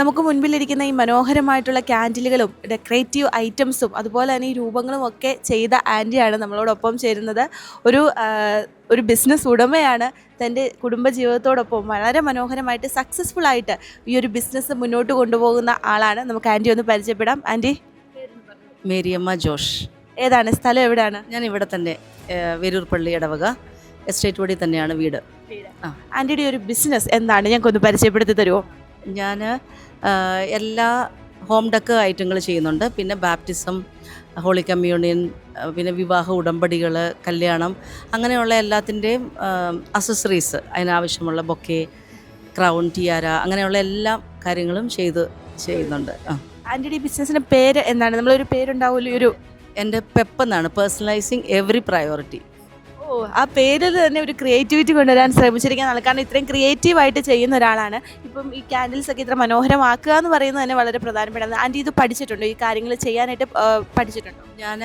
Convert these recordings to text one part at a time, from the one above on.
നമുക്ക് മുൻപിലിരിക്കുന്ന ഈ മനോഹരമായിട്ടുള്ള ക്യാൻഡിലുകളും ഡെക്കറേറ്റീവ് ഐറ്റംസും അതുപോലെ തന്നെ ഈ രൂപങ്ങളും ഒക്കെ ചെയ്ത ആൻറ്റിയാണ് നമ്മളോടൊപ്പം ചേരുന്നത്. ഒരു ഒരു ബിസിനസ് ഉടമയാണ്. തൻ്റെ കുടുംബജീവിതത്തോടൊപ്പം വളരെ മനോഹരമായിട്ട് സക്സസ്ഫുൾ ആയിട്ട് ഈ ഒരു ബിസിനസ് മുന്നോട്ട് കൊണ്ടുപോകുന്ന ആളാണ്. നമുക്ക് ആൻറ്റി ഒന്ന് പരിചയപ്പെടാം. Aunty, Mariyamma Josh. ഏതാണ് സ്ഥലം, എവിടെയാണ്? ഞാൻ ഇവിടെ തന്നെ വേരൂർപ്പള്ളി ഇടവക എസ്റ്റേറ്റ് വഴി തന്നെയാണ് വീട്. ആൻറ്റിയുടെ ഒരു ബിസിനസ് എന്താണ്, ഞങ്ങൾക്കൊന്ന് പരിചയപ്പെടുത്തി തരുമോ? ഞാൻ എല്ലാ ഹോം ഡെക്കർ ഐറ്റങ്ങൾ ചെയ്യുന്നുണ്ട്. പിന്നെ ബാപ്റ്റിസം, ഹോളി കമ്മ്യൂണിയൻ, പിന്നെ വിവാഹ ഉടമ്പടികൾ, കല്യാണം, അങ്ങനെയുള്ള എല്ലാത്തിൻ്റെയും അക്സസറീസ്, അതിനാവശ്യമുള്ള ബൊക്കെ, ക്രൗൺ, ടിയാര, അങ്ങനെയുള്ള എല്ലാ കാര്യങ്ങളും ചെയ്യുന്നുണ്ട്. ആൻറ്റിയുടെ ഈ ബിസിനസ്സിൻ്റെ പേര് എന്താണ്? നമ്മളൊരു പേരുണ്ടാവുമല്ലോ, ഒരു എൻ്റെ പെപ്പെന്നാണ്, പേഴ്സണലൈസിങ് എവറി പ്രയോറിറ്റി. ഓ, ആ പേരിൽ തന്നെ ഒരു ക്രിയേറ്റിവിറ്റി കൊണ്ടുവരാൻ ശ്രമിച്ചിരിക്കുന്നതാണ്. കാരണം ഇത്രയും ക്രിയേറ്റീവായിട്ട് ചെയ്യുന്ന ഒരാളാണ്. ഇപ്പം ഈ ക്യാൻഡിൽസ് ഒക്കെ ഇത്ര മനോഹരമാക്കുക എന്ന് പറയുന്നത് തന്നെ വളരെ പ്രധാനപ്പെട്ടതാണ്. ആൻറ്റി ഇത് പഠിച്ചിട്ടുണ്ടോ? ഈ കാര്യങ്ങൾ ചെയ്യാനായിട്ട് പഠിച്ചിട്ടുണ്ടോ? ഞാൻ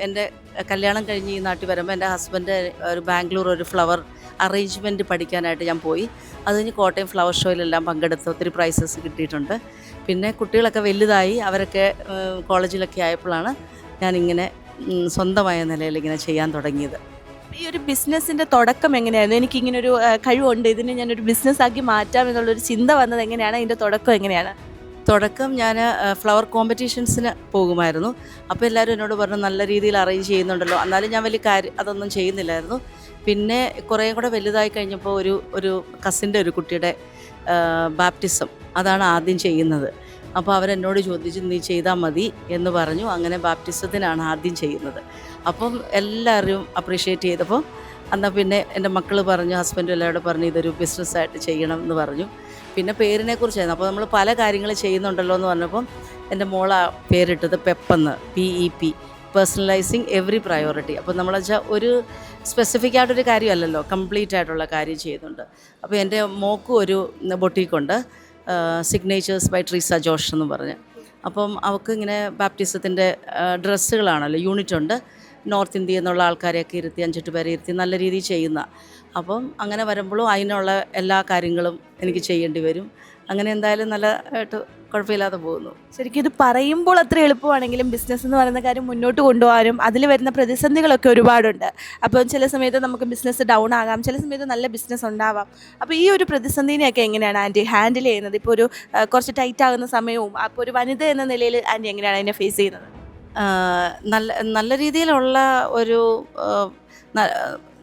എൻ്റെ കല്യാണം കഴിഞ്ഞ് ഈ നാട്ടിൽ വരുമ്പോൾ എൻ്റെ ഹസ്ബൻഡ് ഒരു ബാംഗ്ലൂർ ഒരു ഫ്ലവർ അറേഞ്ച്മെൻറ്റ് പഠിക്കാനായിട്ട് ഞാൻ പോയി. അത് കഴിഞ്ഞ് കോട്ടയം ഫ്ലവർ ഷോയിലെല്ലാം പങ്കെടുത്ത് ഒത്തിരി പ്രൈസസ് കിട്ടിയിട്ടുണ്ട്. പിന്നെ കുട്ടികളൊക്കെ വലുതായി, അവരൊക്കെ കോളേജിലൊക്കെ ആയപ്പോഴാണ് ഞാനിങ്ങനെ സ്വന്തമായ നിലയിൽ ഇങ്ങനെ ചെയ്യാൻ തുടങ്ങിയത്. ഈ ഒരു ബിസിനസ്സിൻ്റെ തുടക്കം എങ്ങനെയായിരുന്നു? എനിക്കിങ്ങനൊരു കഴിവുണ്ട്, ഇതിനെ ഞാനൊരു ബിസിനസ്സാക്കി മാറ്റാം എന്നുള്ളൊരു ചിന്ത വന്നത് എങ്ങനെയാണ്? അതിൻ്റെ തുടക്കം എങ്ങനെയാണ്? തുടക്കം ഞാൻ ഫ്ലവർ കോമ്പറ്റീഷൻസിന് പോകുമായിരുന്നു. അപ്പോൾ എല്ലാവരും എന്നോട് പറഞ്ഞു നല്ല രീതിയിൽ അറേഞ്ച് ചെയ്യുന്നുണ്ടല്ലോ. എന്നാലും ഞാൻ വലിയ അതൊന്നും ചെയ്യുന്നില്ലായിരുന്നു. പിന്നെ കുറേ കൂടെ വലുതായി കഴിഞ്ഞപ്പോൾ ഒരു കസിൻ്റെ ഒരു കുട്ടിയുടെ ബാപ്റ്റിസം അതാണ് ആദ്യം ചെയ്യുന്നത്. അപ്പോൾ അവരെന്നോട് ചോദിച്ചു, നീ ചെയ്താൽ മതി എന്ന് പറഞ്ഞു. അങ്ങനെ ബാപ്റ്റിസത്തിനാണ് ആദ്യം ചെയ്യുന്നത്. അപ്പം എല്ലാവരും അപ്രീഷിയേറ്റ് ചെയ്തപ്പോൾ എന്നാൽ പിന്നെ എൻ്റെ മക്കൾ പറഞ്ഞു, ഹസ്ബൻഡും എല്ലാവരോടും പറഞ്ഞു ഇതൊരു ബിസിനസ്സായിട്ട് ചെയ്യണം എന്ന് പറഞ്ഞു. പിന്നെ പേരിനെക്കുറിച്ചായിരുന്നു. അപ്പോൾ നമ്മൾ പല കാര്യങ്ങൾ ചെയ്യുന്നുണ്ടല്ലോ എന്ന് പറഞ്ഞപ്പം എൻ്റെ മോളാ പേരിട്ടത് പെപ്പെന്ന്, PEP, പേഴ്സണലൈസിങ് എവറി പ്രയോറിറ്റി. അപ്പോൾ നമ്മൾ വെച്ചാൽ ഒരു സ്പെസിഫിക് ആയിട്ടൊരു കാര്യമല്ലല്ലോ, കംപ്ലീറ്റ് ആയിട്ടുള്ള കാര്യം ചെയ്യുന്നുണ്ട്. അപ്പോൾ എൻ്റെ മോക്കും ഒരു ബൊട്ടീക്കുണ്ട്, സിഗ്നേച്ചേഴ്സ് ബൈ ട്രീസ ജോഷ് എന്ന് പറഞ്ഞ്. അപ്പം അവൾക്ക് ഇങ്ങനെ ബാപ്റ്റിസത്തിൻ്റെ ഡ്രസ്സുകളാണല്ലോ, യൂണിറ്റ് ഉണ്ട്. നോർത്ത് ഇന്ത്യയിൽ നിന്നുള്ള ആൾക്കാരെയൊക്കെ ഇരുത്തി 5-8 പേരെ ഇരുത്തി നല്ല രീതിയിൽ ചെയ്യുന്ന. അപ്പം അങ്ങനെ വരുമ്പോഴും അതിനുള്ള എല്ലാ കാര്യങ്ങളും എനിക്ക് ചെയ്യേണ്ടി വരും. അങ്ങനെ എന്തായാലും നല്ല ആയിട്ട് കുഴപ്പമില്ലാതെ പോകുന്നു. ശരിക്കും ഇത് പറയുമ്പോൾ അത്ര എളുപ്പമാണെങ്കിലും ബിസിനസ് എന്ന് പറയുന്ന കാര്യം മുന്നോട്ട് കൊണ്ടുപോകാനും അതിൽ വരുന്ന പ്രതിസന്ധികളൊക്കെ ഒരുപാടുണ്ട്. അപ്പം ചില സമയത്ത് നമുക്ക് ബിസിനസ് ഡൗൺ ആകാം, ചില സമയത്ത് നല്ല ബിസിനസ് ഉണ്ടാവാം. അപ്പോൾ ഈ ഒരു പ്രതിസന്ധിനെയൊക്കെ എങ്ങനെയാണ് ആൻറ്റി ഹാൻഡിൽ ചെയ്യുന്നത്? ഇപ്പോൾ ഒരു കുറച്ച് ടൈറ്റ് ആകുന്ന സമയവും അപ്പോൾ ഒരു വനിത എന്ന നിലയിൽ ആൻറ്റി എങ്ങനെയാണ് അതിനെ ഫേസ് ചെയ്യുന്നത്? നല്ല രീതിയിലുള്ള ഒരു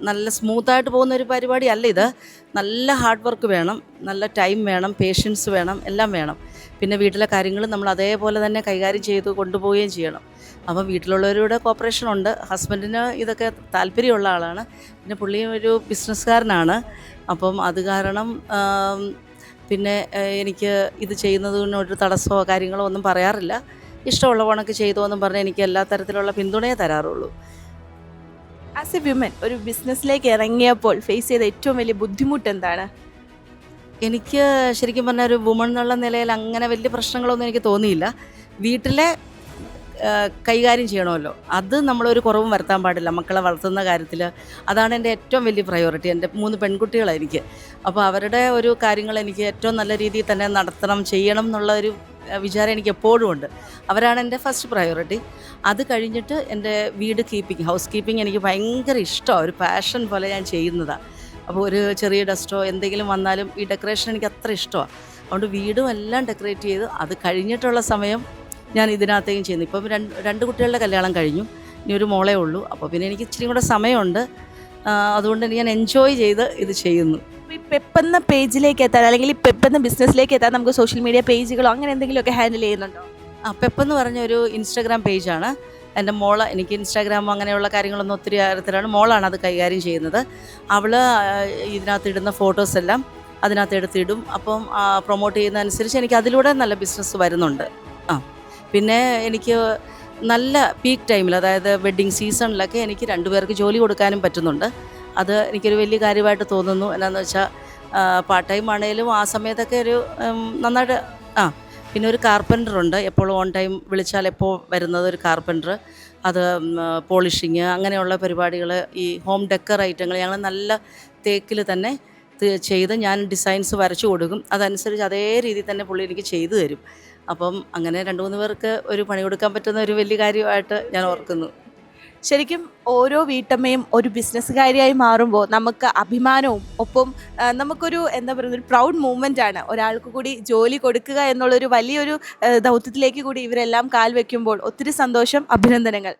നല്ല സ്മൂത്തായിട്ട് പോകുന്ന ഒരു പരിപാടിയല്ല ഇത്. നല്ല ഹാർഡ് വർക്ക് വേണം, നല്ല ടൈം വേണം, പേഷ്യൻസ് വേണം, എല്ലാം വേണം. പിന്നെ വീട്ടിലെ കാര്യങ്ങൾ നമ്മൾ അതേപോലെ തന്നെ കൈകാര്യം ചെയ്ത് കൊണ്ടുപോവുകയും ചെയ്യണം. അപ്പം വീട്ടിലുള്ളവരുടെ കോപ്പറേഷൻ ഉണ്ട്. ഹസ്ബൻഡിന് ഇതൊക്കെ താല്പര്യമുള്ള ആളാണ്. പിന്നെ പുള്ളി ഒരു ബിസിനസ്സുകാരനാണ്. അപ്പം അത് കാരണം പിന്നെ എനിക്ക് ഇത് ചെയ്യുന്നതിന് ഒരു തടസ്സമോ കാര്യങ്ങളോ ഒന്നും പറയാറില്ല. ഇഷ്ടമുള്ള കണക്ക് ചെയ്തോ എന്നും പറഞ്ഞ് എനിക്ക് എല്ലാ തരത്തിലുള്ള പിന്തുണയെ തരാറുള്ളൂ. ആസ് എ വിമൻ ഒരു ബിസിനസ്സിലേക്ക് ഇറങ്ങിയപ്പോൾ ഫേസ് ചെയ്ത ഏറ്റവും വലിയ ബുദ്ധിമുട്ട് എന്താണ്? എനിക്ക് ശരിക്കും പറഞ്ഞാൽ ഒരു വുമൺ എന്നുള്ള നിലയിൽ അങ്ങനെ വലിയ പ്രശ്നങ്ങളൊന്നും എനിക്ക് തോന്നിയില്ല. വീട്ടിലെ കൈകാര്യം ചെയ്യണമല്ലോ, അത് നമ്മളൊരു കുറവും വരുത്താൻ പാടില്ല. മക്കളെ വളർത്തുന്ന കാര്യത്തിൽ അതാണ് എൻ്റെ ഏറ്റവും വലിയ പ്രയോറിറ്റി. എൻ്റെ 3 പെൺകുട്ടികളാണ് എനിക്ക്. അപ്പോൾ അവരുടെ ഒരു കാര്യങ്ങൾ എനിക്ക് ഏറ്റവും നല്ല രീതിയിൽ തന്നെ നടത്തണം, ചെയ്യണം എന്നുള്ള ഒരു വിചാരം എനിക്ക് എപ്പോഴും ഉണ്ട്. അവരാണ് എൻ്റെ ഫസ്റ്റ് പ്രയോറിറ്റി. അത് കഴിഞ്ഞിട്ട് എൻ്റെ വീട് കീപ്പിംഗ്, ഹൗസ് കീപ്പിംഗ് എനിക്ക് ഭയങ്കര ഇഷ്ടമാണ്. ഒരു പാഷൻ പോലെ ഞാൻ ചെയ്യുന്നതാണ്. അപ്പോൾ ഒരു ചെറിയ ഡസ്റ്റോ എന്തെങ്കിലും വന്നാലും ഈ ഡെക്കറേഷൻ എനിക്ക് അത്ര ഇഷ്ടമാണ്. അതുകൊണ്ട് വീടും എല്ലാം ഡെക്കറേറ്റ് ചെയ്ത് അത് കഴിഞ്ഞിട്ടുള്ള സമയം ഞാൻ ഇതിനകത്തേക്കും ചെയ്യുന്നു. ഇപ്പം 2 കുട്ടികളുടെ കല്യാണം കഴിഞ്ഞു, ഇനി ഒരു മോളേ ഉള്ളൂ. അപ്പോൾ പിന്നെ എനിക്ക് ഇച്ചിരി കൂടെ സമയമുണ്ട്. അതുകൊണ്ട് ഞാൻ എൻജോയ് ചെയ്ത് ഇത് ചെയ്യുന്നു. ഈ പെപ്പെന്ന പേജിലേക്ക് എത്താൻ അല്ലെങ്കിൽ ഈ പെപ്പെന്ന ബിസിനസ്സിലേക്ക് എത്താൻ നമുക്ക് സോഷ്യൽ മീഡിയ പേജുകളോ അങ്ങനെ എന്തെങ്കിലുമൊക്കെ ഹാൻഡിൽ ചെയ്യുന്നുണ്ടോ? പെപ്പെന്ന് പറഞ്ഞ ഒരു ഇൻസ്റ്റാഗ്രാം പേജാണ്. എൻ്റെ മോള്, എനിക്ക് ഇൻസ്റ്റാഗ്രാം അങ്ങനെയുള്ള കാര്യങ്ങളൊന്നും ഒത്തിരി കാര്യത്തിലാണ്, മോളാണ് അത് കൈകാര്യം ചെയ്യുന്നത്. അവൾ ഇതിനകത്ത് ഇടുന്ന ഫോട്ടോസ് എല്ലാം അതിനകത്ത് എടുത്തിടും. അപ്പം പ്രൊമോട്ട് ചെയ്യുന്നതനുസരിച്ച് എനിക്ക് അതിലൂടെ നല്ല ബിസിനസ് വരുന്നുണ്ട്. പിന്നെ എനിക്ക് നല്ല പീക്ക് ടൈമിൽ, അതായത് വെഡ്ഡിങ് സീസണിലൊക്കെ എനിക്ക് 2 പേർക്ക് ജോലി കൊടുക്കാനും പറ്റുന്നുണ്ട്. അത് എനിക്കൊരു വലിയ കാര്യമായിട്ട് തോന്നുന്നു. എന്നാന്ന് വെച്ചാൽ പാർട്ട് ടൈം ആണെങ്കിലും ആ സമയത്തൊക്കെ ഒരു നന്നായിട്ട്. പിന്നെ ഒരു കാർപ്പൻ്ററുണ്ട്, എപ്പോഴും ഓൺ ടൈം വിളിച്ചാൽ എപ്പോൾ വരുന്നത് ഒരു കാർപ്പൻ്റർ. അത് പോളിഷിങ് അങ്ങനെയുള്ള പരിപാടികൾ, ഈ ഹോം ഡെക്കർ ഐറ്റങ്ങൾ ഞങ്ങൾ നല്ല തേക്കിൽ തന്നെ ചെയ്ത് ഞാൻ ഡിസൈൻസ് വരച്ചു കൊടുക്കും. അതനുസരിച്ച് അതേ രീതിയിൽ തന്നെ പുള്ളി എനിക്ക് ചെയ്തു തരും. അപ്പം അങ്ങനെ 2-3 പേർക്ക് ഒരു പണി കൊടുക്കാൻ പറ്റുന്ന ഒരു വലിയ കാര്യമായിട്ട് ഞാൻ ഓർക്കുന്നു. ശരിക്കും ഓരോ വീട്ടമ്മയും ഒരു ബിസിനസ്സുകാരിയായി മാറുമ്പോൾ നമുക്ക് അഭിമാനവും ഒപ്പം നമുക്കൊരു എന്താ പറയുക ഒരു പ്രൗഡ് മൂവ്മെൻ്റ് ആണ്. ഒരാൾക്ക് കൂടി ജോലി കൊടുക്കുക എന്നുള്ളൊരു വലിയൊരു ദൗത്യത്തിലേക്ക് കൂടി ഇവരെല്ലാം കാൽ വെക്കുമ്പോൾ ഒത്തിരി സന്തോഷം, അഭിനന്ദനങ്ങൾ.